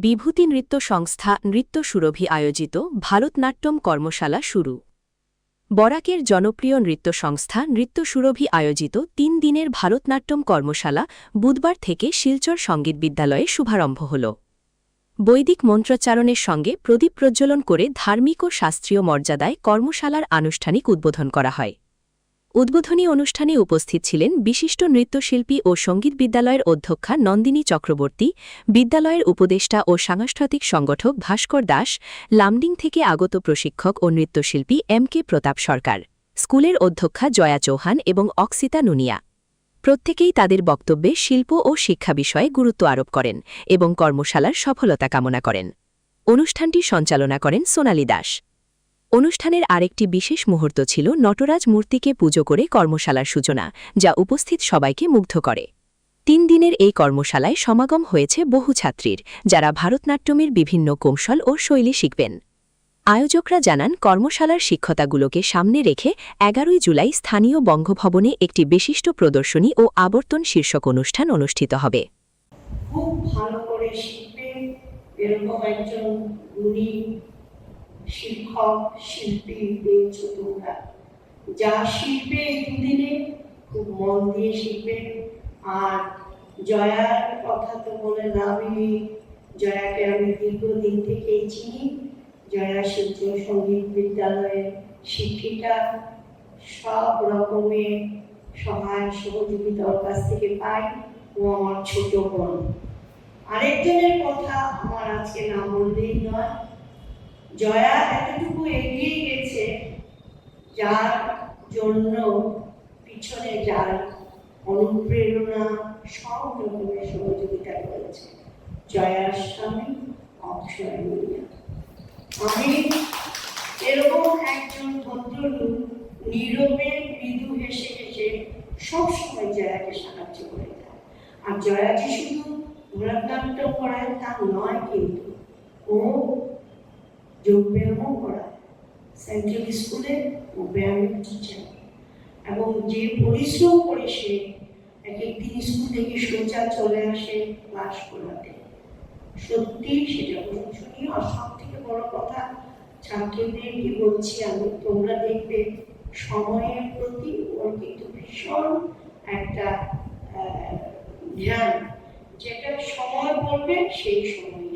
বিভূতি নৃত্য সংস্থা নৃত্য সুরভি আয়োজিত ভারতনাট্যম কর্মশালা শুরু। বরাকের জনপ্রিয় নৃত্য সংস্থা নৃত্য সুরভি আয়োজিত ৩ দিনের ভারতনাট্যম কর্মশালা বুধবার থেকে শিলচর সঙ্গীত বিদ্যালয়ে শুভারম্ভ হল। বৈদিক মন্ত্রোচ্চারণের সঙ্গে প্রদীপ প্রজ্বলন করে ধার্মিক ও শাস্ত্রীয় মর্যাদায় কর্মশালার আনুষ্ঠানিক উদ্বোধন করা হয়। উদ্বোধনী অনুষ্ঠানে উপস্থিত ছিলেন বিশিষ্ট নৃত্যশিল্পী ও সঙ্গীত বিদ্যালয়ের অধ্যক্ষা নন্দিনী চক্রবর্তী, বিদ্যালয়ের উপদেষ্টা ও সাংস্কৃতিক সংগঠক ভাস্কর দাস, লামডিং থেকে আগত প্রশিক্ষক ও নৃত্যশিল্পী এম.কে. প্রতাপ সরকার, স্কুলের অধ্যক্ষা জয়া চৌহান এবং অক্সিতা নুনিয়া। প্রত্যেকেই তাদের বক্তব্যে শিল্প ও শিক্ষা বিষয়ে গুরুত্ব আরোপ করেন এবং কর্মশালার সফলতা কামনা করেন। অনুষ্ঠানটি সঞ্চালনা করেন সোনালী দাস। অনুষ্ঠানের আরেকটি বিশেষ মুহূর্ত ছিল নটরাজ মূর্তিকে পুজো করে কর্মশালার সূচনা, যা উপস্থিত সবাইকে মুগ্ধ করে। ৩ দিনের এই কর্মশালায় সমাগম হয়েছে বহু ছাত্রীর, যারা ভারতনাট্যমের বিভিন্ন কৌশল ও শৈলী শিখবেন। আয়োজকরা জানান, কর্মশালার শিক্ষতাগুলোকে সামনে রেখে ১১ জুলাই স্থানীয় বঙ্গভবনে একটি বিশিষ্ট প্রদর্শনী ও আবর্তন শীর্ষক অনুষ্ঠান অনুষ্ঠিত হবে। খুব ভালো করে শিখবে এরকম একজন গুণী শিক্ষক শিল্পী পেয়েছো তোমরা। যা শিখবে এই দুদিনে খুব মন দিয়ে শিখবে। আর জয়ার কথা তো বলে লাভই নেই, জয়াকে আমি দীর্ঘদিন থেকেই চিনি। জয়া শিলচর সঙ্গীত বিদ্যালয়ের শিক্ষিকা, সব রকমের সহায় সহযোগিতা ওর কাছ থেকে পাই। ও আমার ছোট বোন। আরেকজনের কথা আমার আজকে না বললেই নয়। জয়া এতটুকু এগিয়ে গেছে, যার জন্য পিছনে যার অনুপ্রেরণা সব রকমের সহযোগিতা করেছে জয়ার স্বামী অক্ষয় নুনিয়া। আমি এরকম একজন ভদ্রলোক নীরবে মৃদু হেসে হেসে সবসময় জয়াকে সাহায্য করে দেয়। আর জয়া যে শুধু ভারতনাট্যম করায় তা নয়, কিন্তু ও যোগব্যায়ামও করায়। সেন্ট্রাল স্কুলে ও ব্যায়ামের টিচার, এবং যে পরিশ্রম করে সে এক একদিন স্কুল থেকে সোজা চলে আসে ক্লাস করাতে। সত্যি সেটা প্রশংসনীয়। আর সব থেকে বড় কথা, ছাত্রদের কি বলছি আমি, তোমরা দেখবে সময়ের প্রতি ওর কিন্তু ভীষণ একটা ধ্যান, যেটা সময় বলবে সেই সময়